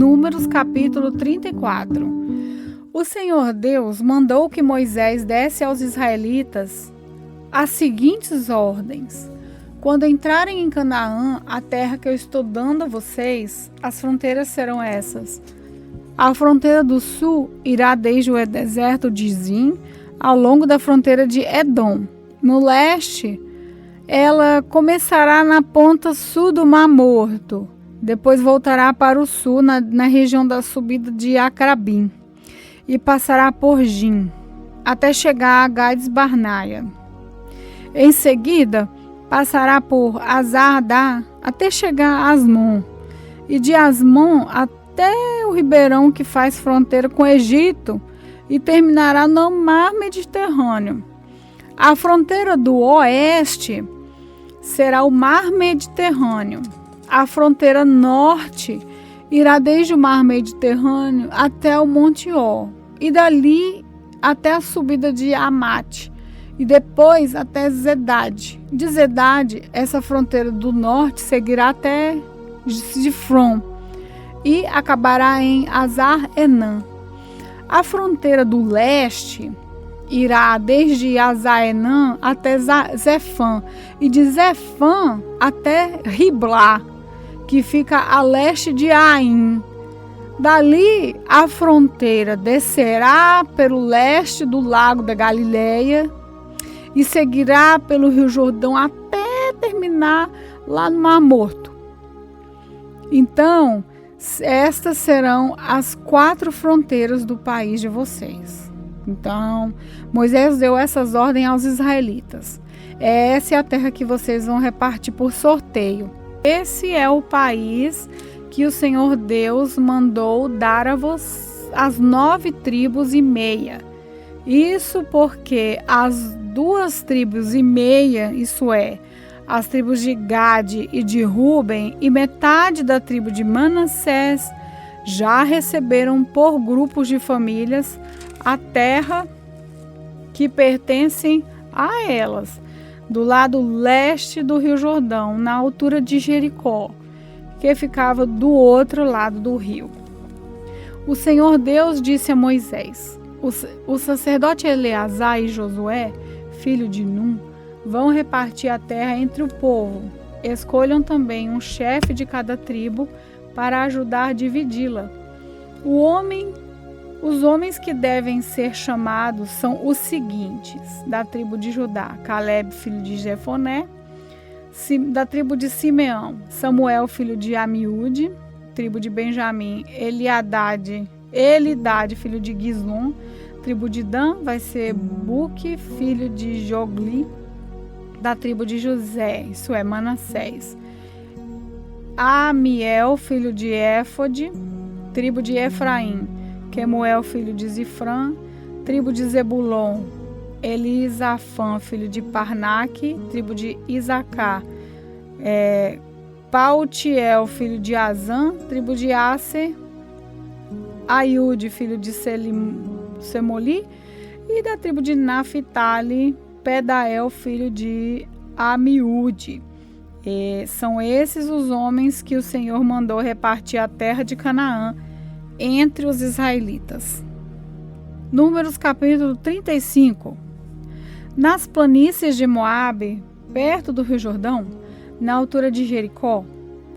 Números capítulo 34. O Senhor Deus mandou que Moisés desse aos israelitas as seguintes ordens: quando entrarem em Canaã, a terra que eu estou dando a vocês, as fronteiras serão essas. A fronteira do sul irá desde o deserto de Zin ao longo da fronteira de Edom. No leste, ela começará na ponta sul do Mar Morto. Depois voltará para o sul, na região da subida de Acrabim, e passará por Jim, até chegar a Gades Barneia. Em seguida, passará por Azardá, até chegar a Asmon, e de Asmon até o ribeirão que faz fronteira com o Egito, e terminará no Mar Mediterrâneo. A fronteira do oeste será o Mar Mediterrâneo. A fronteira norte irá desde o Mar Mediterrâneo até o Monte Or, e dali até a subida de Amate, e depois até Zedade. De Zedade, essa fronteira do norte seguirá até Zifron e acabará em Azar-Enã. A fronteira do leste irá desde Azar-Enã até Zefã, e de Zefã até Riblá, que fica a leste de Aim. Dali, a fronteira descerá pelo leste do Lago da Galileia e seguirá pelo Rio Jordão até terminar lá no Mar Morto. Então, estas serão as 4 fronteiras do país de vocês. Então, Moisés deu essas ordens aos israelitas. Essa é a terra que vocês vão repartir por sorteio. Esse é o país que o Senhor Deus mandou dar a vocês, as 9 tribos e meia. Isso porque as 2 tribos e meia, isso é, as tribos de Gade e de Ruben e metade da tribo de Manassés, já receberam por grupos de famílias a terra que pertencem a elas, do lado leste do Rio Jordão, na altura de Jericó, que ficava do outro lado do rio. O Senhor Deus disse a Moisés: o sacerdote Eleazar e Josué, filho de Num, vão repartir a terra entre o povo. Escolham também um chefe de cada tribo para ajudar a dividi-la. Os homens que devem ser chamados são os seguintes: da tribo de Judá, Caleb, filho de Jefoné; da tribo de Simeão, Samuel, filho de Amiúde; tribo de Benjamim, Elidade, filho de Guizom; tribo de Dan vai ser Buque, filho de Jogli; da tribo de José, isso é Manassés, Amiel, filho de Éfode; tribo de Efraim, Quemuel, filho de Zifrã; tribo de Zebulon, Elisafã, filho de Parnaque; tribo de Isacar, Pautiel, filho de Azã; tribo de Aser, Aiude, filho de Semoli; e da tribo de Naphtali, Pedael, filho de Amiúde. São esses os homens que o Senhor mandou repartir a terra de Canaã entre os israelitas. Números capítulo 35. Nas planícies de Moabe, perto do Rio Jordão, na altura de Jericó,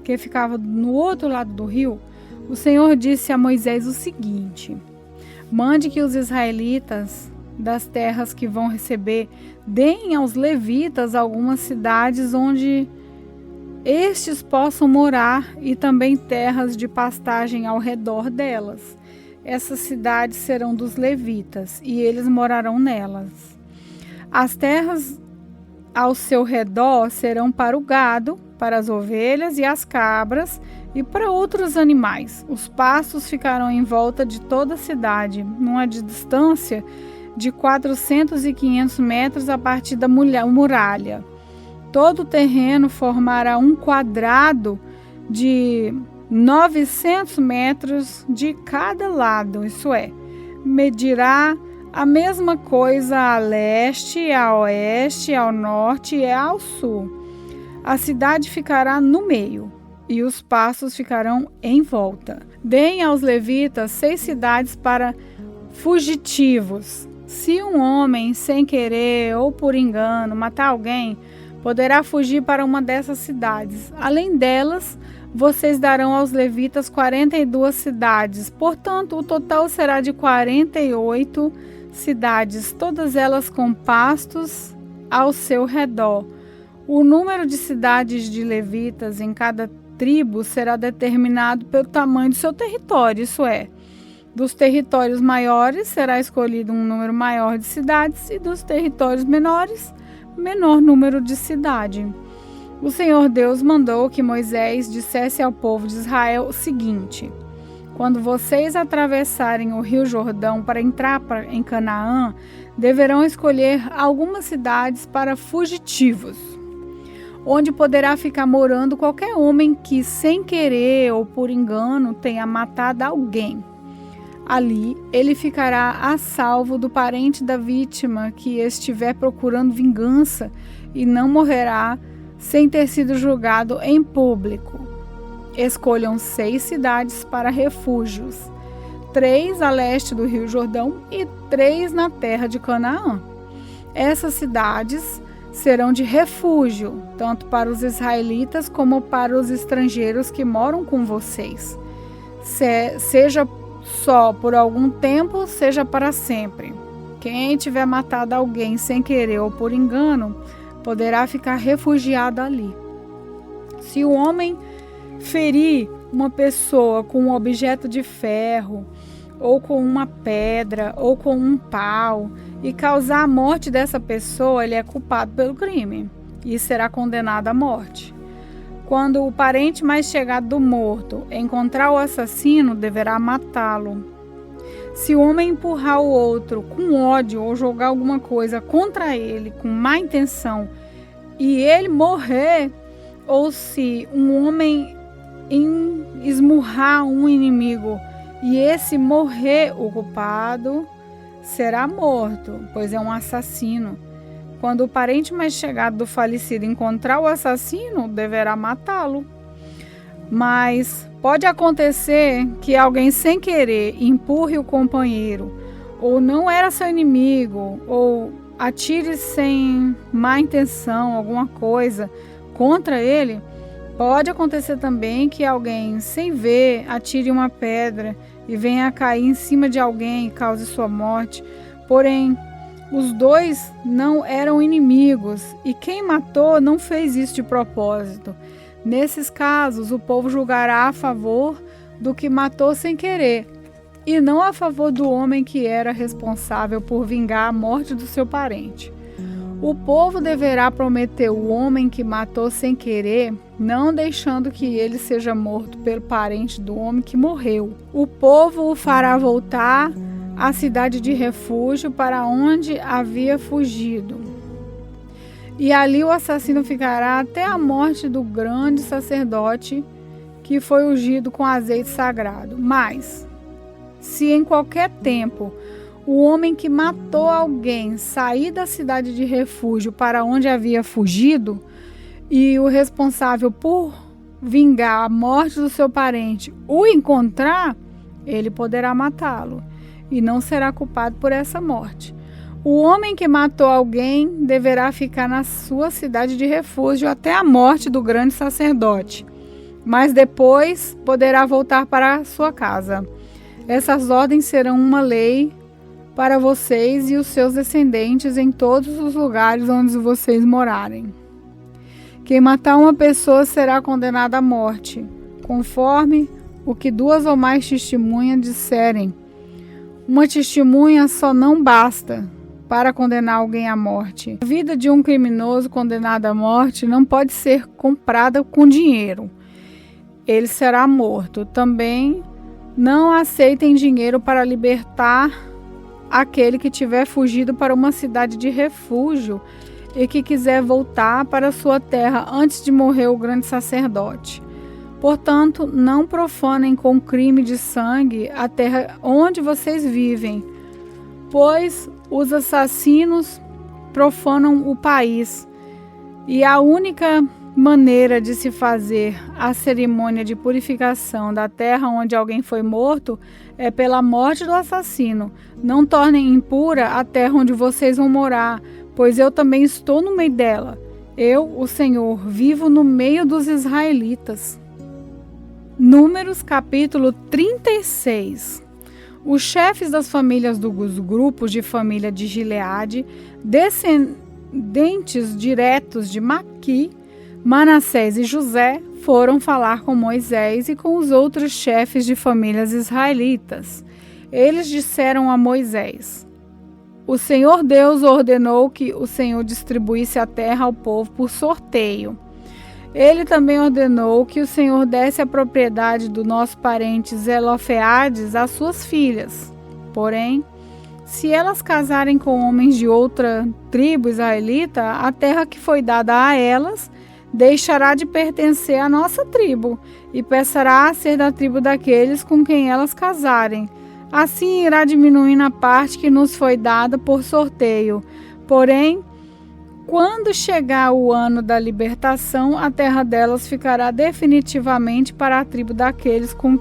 que ficava no outro lado do rio, o Senhor disse a Moisés o seguinte: mande que os israelitas das terras que vão receber deem aos levitas algumas cidades onde estes possam morar, e também terras de pastagem ao redor delas. Essas cidades serão dos levitas, e eles morarão nelas. As terras ao seu redor serão para o gado, para as ovelhas e as cabras, e para outros animais. Os pastos ficarão em volta de toda a cidade, numa distância de 400 e 500 metros a partir da muralha. Todo o terreno formará um quadrado de 900 metros de cada lado, isso é, medirá a mesma coisa a leste, a oeste, ao norte e ao sul. A cidade ficará no meio e os pastos ficarão em volta. Deem aos levitas 6 cidades para fugitivos. Se um homem, sem querer ou por engano, matar alguém, poderá fugir para uma dessas cidades. Além delas, vocês darão aos levitas 42 cidades. Portanto, o total será de 48 cidades, todas elas com pastos ao seu redor. O número de cidades de levitas em cada tribo será determinado pelo tamanho do seu território, isso é, dos territórios maiores será escolhido um número maior de cidades e dos territórios menores, menor número de cidade. O Senhor Deus mandou que Moisés dissesse ao povo de Israel o seguinte: quando vocês atravessarem o rio Jordão para entrar em Canaã, deverão escolher algumas cidades para fugitivos, onde poderá ficar morando qualquer homem que, sem querer ou por engano, tenha matado alguém. Ali, ele ficará a salvo do parente da vítima que estiver procurando vingança e não morrerá sem ter sido julgado em público. Escolham 6 cidades para refúgios, 3 a leste do Rio Jordão e 3 na terra de Canaã. Essas cidades serão de refúgio, tanto para os israelitas como para os estrangeiros que moram com vocês. Seja só por algum tempo, seja para sempre. Quem tiver matado alguém sem querer ou por engano, poderá ficar refugiado ali. Se o homem ferir uma pessoa com um objeto de ferro, ou com uma pedra, ou com um pau, e causar a morte dessa pessoa, ele é culpado pelo crime e será condenado à morte. Quando o parente mais chegado do morto encontrar o assassino, deverá matá-lo. Se o homem empurrar o outro com ódio ou jogar alguma coisa contra ele com má intenção e ele morrer, ou se um homem esmurrar um inimigo e esse morrer, o culpado será morto, pois é um assassino. Quando o parente mais chegado do falecido encontrar o assassino, deverá matá-lo. Mas pode acontecer que alguém sem querer empurre o companheiro, ou não era seu inimigo, ou atire sem má intenção alguma coisa contra ele. Pode acontecer também que alguém sem ver atire uma pedra e venha a cair em cima de alguém e cause sua morte. Porém, os dois não eram inimigos e quem matou não fez isso de propósito. Nesses casos, o povo julgará a favor do que matou sem querer e não a favor do homem que era responsável por vingar a morte do seu parente. O povo deverá prometer o homem que matou sem querer, não deixando que ele seja morto pelo parente do homem que morreu. O povo o fará voltar à cidade de refúgio para onde havia fugido. E ali o assassino ficará até a morte do grande sacerdote que foi ungido com azeite sagrado. Mas, se em qualquer tempo o homem que matou alguém sair da cidade de refúgio para onde havia fugido, e o responsável por vingar a morte do seu parente o encontrar, ele poderá matá-lo e não será culpado por essa morte. O homem que matou alguém deverá ficar na sua cidade de refúgio até a morte do grande sacerdote, mas depois poderá voltar para sua casa. Essas ordens serão uma lei para vocês e os seus descendentes em todos os lugares onde vocês morarem. Quem matar uma pessoa será condenado à morte, conforme o que 2 ou mais testemunhas disserem. Uma testemunha só não basta para condenar alguém à morte. A vida de um criminoso condenado à morte não pode ser comprada com dinheiro. Ele será morto. Também não aceitem dinheiro para libertar aquele que tiver fugido para uma cidade de refúgio e que quiser voltar para sua terra antes de morrer o grande sacerdote. Portanto, não profanem com crime de sangue a terra onde vocês vivem, pois os assassinos profanam o país, e a única maneira de se fazer a cerimônia de purificação da terra onde alguém foi morto é pela morte do assassino. Não tornem impura a terra onde vocês vão morar, pois eu também estou no meio dela. Eu, o Senhor, vivo no meio dos israelitas. Números capítulo 36. Os chefes das famílias dos grupos de família de Gileade, descendentes diretos de Maqui, Manassés e José, foram falar com Moisés e com os outros chefes de famílias israelitas. Eles disseram a Moisés: O Senhor Deus ordenou que o Senhor distribuísse a terra ao povo por sorteio. Ele também ordenou que o Senhor desse a propriedade do nosso parente Zelofeades às suas filhas. Porém, se elas casarem com homens de outra tribo israelita, a terra que foi dada a elas deixará de pertencer à nossa tribo e passará a ser da tribo daqueles com quem elas casarem. Assim irá diminuindo a parte que nos foi dada por sorteio. Porém, quando chegar o ano da libertação, a terra delas ficará definitivamente para a tribo daqueles com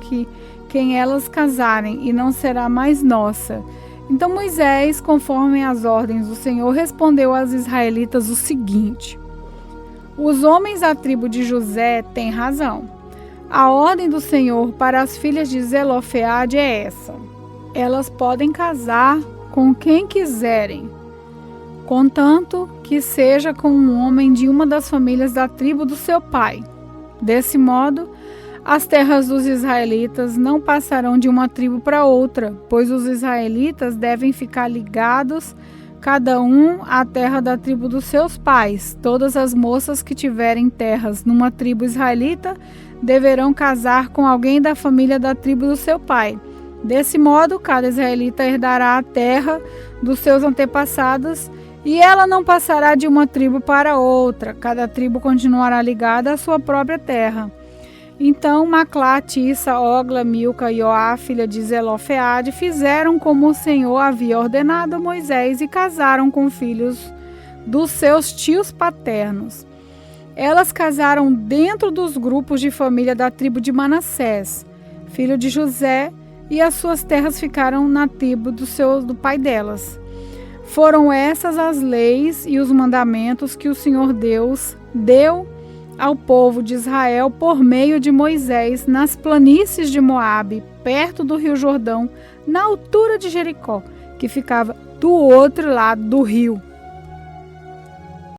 quem elas casarem, e não será mais nossa. Então Moisés, conforme as ordens do Senhor, respondeu aos israelitas o seguinte: Os homens da tribo de José têm razão. A ordem do Senhor para as filhas de Zelofeade é essa: elas podem casar com quem quiserem, contanto que seja com um homem de uma das famílias da tribo do seu pai. Desse modo, as terras dos israelitas não passarão de uma tribo para outra, pois os israelitas devem ficar ligados, cada um à terra da tribo dos seus pais. Todas as moças que tiverem terras numa tribo israelita deverão casar com alguém da família da tribo do seu pai. Desse modo, cada israelita herdará a terra dos seus antepassados e ela não passará de uma tribo para outra. Cada tribo continuará ligada à sua própria terra. Então Maclá, Tissa, Ogla, Milca e Joá, filha de Zelofeade, fizeram como o Senhor havia ordenado a Moisés e casaram com filhos dos seus tios paternos. Elas casaram dentro dos grupos de família da tribo de Manassés, filho de José, e as suas terras ficaram na tribo do pai delas. Foram essas as leis e os mandamentos que o Senhor Deus deu ao povo de Israel por meio de Moisés nas planícies de Moabe, perto do rio Jordão, na altura de Jericó, que ficava do outro lado do rio.